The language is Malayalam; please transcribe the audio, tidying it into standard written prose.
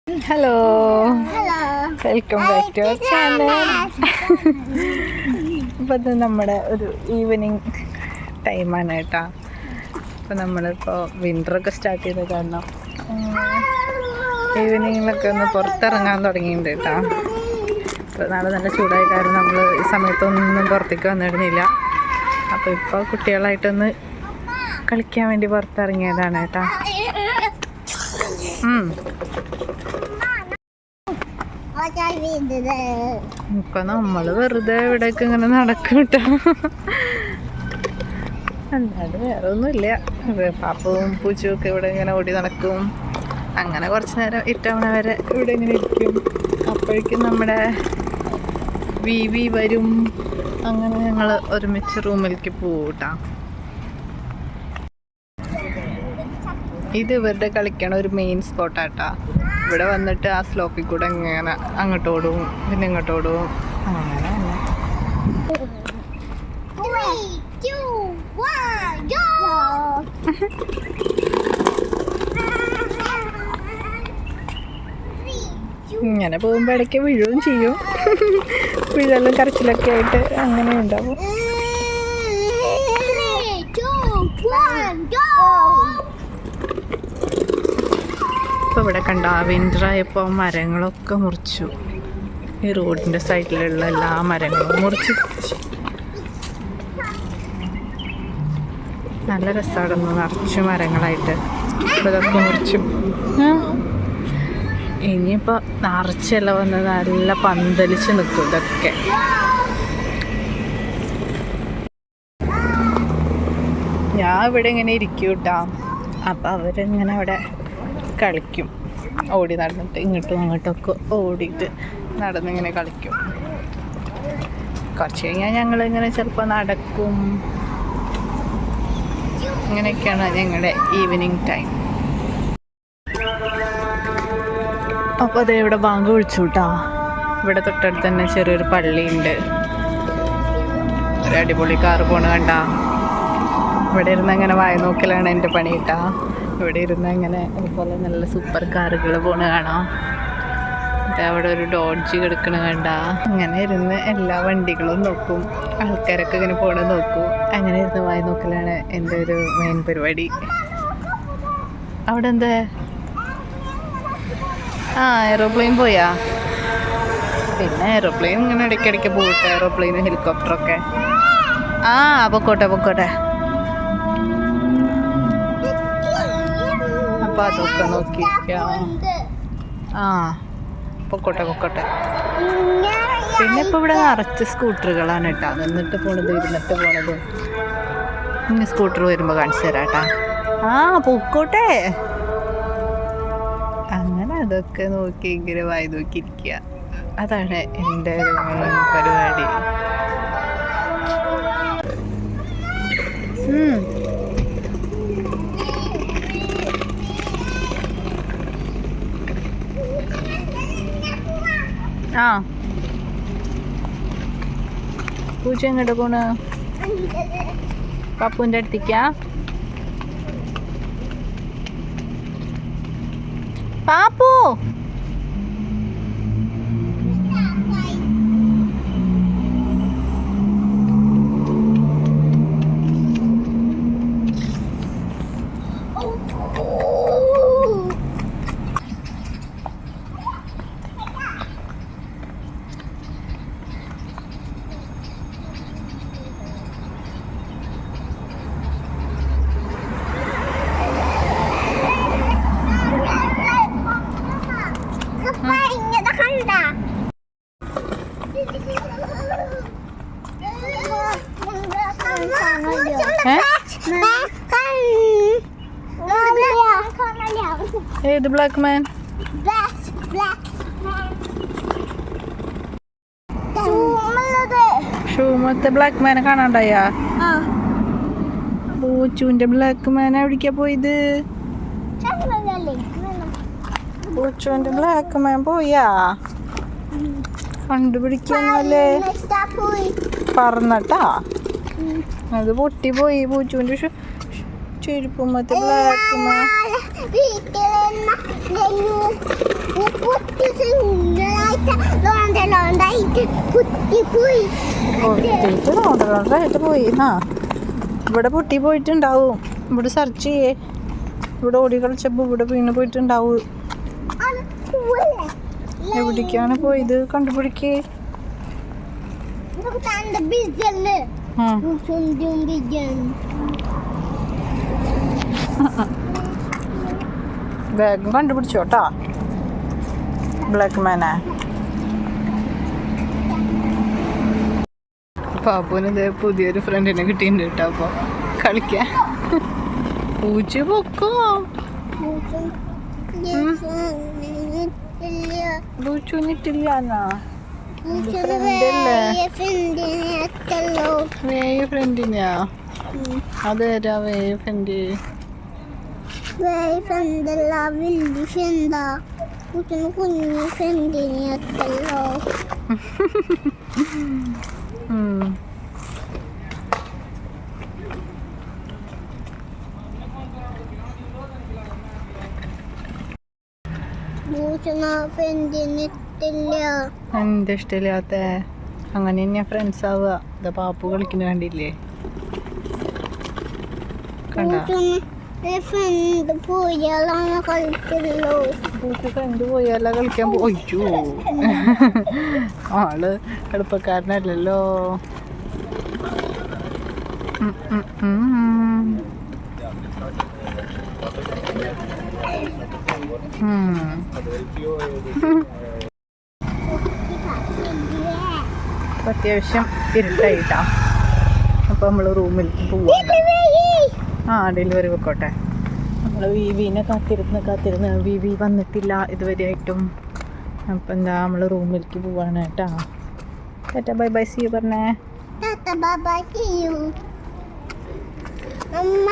Hello, welcome back to our channel. അപ്പോൾ ഇത് നമ്മുടെ ഒരു ഈവനിങ് ടൈമാണ് കേട്ടോ. അപ്പോൾ നമ്മളിപ്പോൾ വിൻ്ററൊക്കെ സ്റ്റാർട്ട് ചെയ്ത് കാരണം ഈവനിങ്ങിലൊക്കെ ഒന്ന് പുറത്തിറങ്ങാൻ തുടങ്ങിയിട്ടുണ്ട് കേട്ടോ. അപ്പോൾ നാളെ നല്ല ചൂടായ കാരണം നമ്മൾ ഈ സമയത്തൊന്നും പുറത്തേക്ക് വന്നിടുന്നില്ല. അപ്പോൾ ഇപ്പോൾ കുട്ടികളായിട്ടൊന്ന് കളിക്കാൻ വേണ്ടി പുറത്തിറങ്ങിയതാണ് കേട്ടോ. ഇപ്പൊ നമ്മള് വെറുതെ ഇവിടേക്ക് ഇങ്ങനെ നടക്കും കേട്ടോ. അല്ലാണ്ട് വേറെ ഒന്നുമില്ല. പാപ്പവും പൂച്ചയും ഒക്കെ ഇവിടെ ഇങ്ങനെ ഓടി നടക്കും. അങ്ങനെ കുറച്ച് നേരം ഇട്ടവണ വരെ ഇവിടെ ഇങ്ങനെ ഇരിക്കും. അപ്പോഴേക്കും നമ്മുടെ വി വരും. അങ്ങനെ ഞങ്ങൾ ഒരുമിച്ച് റൂമിലേക്ക് പോകും കേട്ടോ. ഇത് ഇവരുടെ കളിക്കണ ഒരു മെയിൻ സ്പോട്ടാട്ടാ. ഇവിടെ വന്നിട്ട് ആ സ്ലോപ്പിൽ കൂടെ ഇങ്ങനെ അങ്ങോട്ടോടും പിന്നെ ഇങ്ങോട്ടോടും. അങ്ങനെ ഇങ്ങനെ പോകുമ്പോൾ ഇടയ്ക്ക് വീഴുകയും ചെയ്യും. വീഴലും കരച്ചിലൊക്കെ ആയിട്ട് അങ്ങനെ ഉണ്ടാവും. ഇപ്പോൾ ഇവിടെ കണ്ട വിൻ്ററായപ്പോൾ മരങ്ങളൊക്കെ മുറിച്ചു. ഈ റോഡിൻ്റെ സൈഡിലുള്ള എല്ലാ മരങ്ങളും മുറിച്ചു. നല്ല രസമായിരുന്നു, നിറച്ചു മരങ്ങളായിട്ട്. ഇതൊക്കെ മുറിച്ചു. ഇനിയിപ്പോൾ നിറച്ചെല്ലാം വന്ന് നല്ല പന്തലിച്ച് നിൽക്കും ഇതൊക്കെ. ഞാൻ ഇവിടെ ഇങ്ങനെ ഇരിക്കും കേട്ടോ. അപ്പം അവരിങ്ങനെ അവിടെ കളിക്കും. ഓടി നടന്നിട്ട് ഇങ്ങോട്ടും അങ്ങോട്ടൊക്കെ ഓടിയിട്ട് നടന്നിങ്ങനെ കളിക്കും. കുറച്ച് കഴിഞ്ഞാൽ ഞങ്ങളിങ്ങനെ ചിലപ്പോൾ നടക്കും. ഇങ്ങനെയൊക്കെയാണ് ഞങ്ങളുടെ ഈവനിങ് ടൈം. അപ്പോൾ അതേ ഇവിടെ ബാങ്ക് വിളിച്ചു കേട്ടോ. ഇവിടെ തൊട്ടടുത്ത് തന്നെ ചെറിയൊരു പള്ളിയുണ്ട്. ഒരു അടിപൊളി കാറ് പോണ കണ്ട. ഇവിടെ ഇരുന്ന് അങ്ങനെ വായ നോക്കലാണ് എൻ്റെ പണി കേട്ടോ. ഇവിടെ ഇരുന്ന് അങ്ങനെ അതുപോലെ നല്ല സൂപ്പർ കാറുകൾ പോണ കാണാം. അവിടെ ഒരു ഡോഡ്ജ് കിടക്കണ കണ്ട. അങ്ങനെ ഇരുന്ന് എല്ലാ വണ്ടികളും നോക്കും. ആൾക്കാരൊക്കെ ഇങ്ങനെ പോണ നോക്കും. അങ്ങനെ ഇരുന്ന് വായി നോക്കലാണ് എൻ്റെ ഒരു മെയിൻ പരിപാടി. അവിടെ എന്താ എയറോപ്ലെയിൻ പോയാ? പിന്നെ എയറോപ്ലെയിൻ ഇങ്ങനെ ഇടയ്ക്കിടയ്ക്ക് പോയിട്ട് എയറോപ്ലെയിനും ഹെലികോപ്റ്ററൊക്കെ. പൊക്കോട്ടെ. അപ്പം അതൊക്കെ നോക്കിയിരിക്കാം. പൊക്കോട്ടെ. പിന്നെ ഇപ്പോൾ ഇവിടെ നിറച്ച് സ്കൂട്ടറുകളാണ് കേട്ടോ. നിന്നിട്ട് പോണത് ഇരുന്നിട്ട് പോണത്. ഇനി സ്കൂട്ടർ വരുമ്പോൾ കാണിച്ചു തരാം കേട്ടോ. പൊക്കോട്ടെ. അങ്ങനെ അതൊക്കെ നോക്കി ഇങ്ങനെ വായി നോക്കിയിരിക്കുക. അതാണ് എൻ്റെ ഒരു പരിപാടി. പൂച്ച എങ്ങോട്ട് പോണ്? പപ്പുവിൻ്റെ അടുത്തേക്കാ? പാപ്പു ഏത് ബ്ലാക്ക് മാൻ? ഷൂമത്തെ ബ്ലാക്ക് മാനെ കാണാണ്ടായാ? പൂച്ചുവിന്റെ ബ്ലാക്ക് മാൻ എവിടേക്കാ പോയത്? പൂച്ചുവിന്റെ ബ്ലാക്ക് മാൻ പോയാ? കണ്ടുപിടിക്കാന്നല്ലേ പറഞ്ഞട്ടാ. അത് പൊട്ടിപ്പോയി. പൂച്ചുവിന്റെ ചെരുപ്പും മറ്റേ ബ്ലാക്ക് മാൻ. റോഡായിട്ട് പോയി എന്നാ ഇവിടെ പൊട്ടി പോയിട്ടുണ്ടാവും. ഇവിടെ സെർച്ച് ചെയ്യേ. ഇവിടെ ഓടി കളിച്ചപ്പോൾ ഇവിടെ വീണ് പോയിട്ടുണ്ടാവും. എവിടേക്കാണ് പോയത് കണ്ടുപിടിക്കേ. വേഗം കണ്ടുപിടിച്ചോട്ടാ ബ്ലാക്ക് മാനെ. പാപ്പുവിന് ഇതേ പുതിയൊരു ഫ്രണ്ടിനെ കിട്ടിയിട്ടുണ്ട് കേട്ടോ. അപ്പോൾ കളിക്കാൻ പൂച്ച പൊക്കോ. പൂച്ചൂന്നിട്ടില്ല എന്നാ വേയ ഫ്രണ്ടിനാ. അതേരാ വേയ ഫ്രണ്ട്. കുഞ്ഞു ഫ്രണ്ടിനെ എത്തല്ലോ. എന്താ ഇഷ്ടമില്ലാത്ത? അങ്ങനെ തന്നെയാ ഫ്രണ്ട്സ് ആവുക. ഇതാ പാപ്പു കളിക്കുന്ന കണ്ടില്ലേ? ഫ്രണ്ട് പോയാലാണ് കളിച്ചല്ലോ. ഫ്രണ്ട് പോയാലാ കളിക്കാൻ പോയിച്ചു. ആള് എളുപ്പക്കാരനല്ലല്ലോ. അത്യാവശ്യം ഇരുട്ടായിട്ടാ. അപ്പോൾ നമ്മൾ റൂമിലേക്ക് പോവാണ്. ഡെലിവറി വെക്കോട്ടെ. നമ്മൾ വിവിനെ കാത്തിരുന്ന് വിവി വന്നിട്ടില്ല ഇതുവരെയായിട്ടും. അപ്പം എന്താ നമ്മൾ റൂമിലേക്ക് പോവാണ് കേട്ടോ. Tata bye bye see you പറഞ്ഞേ. അമ്മ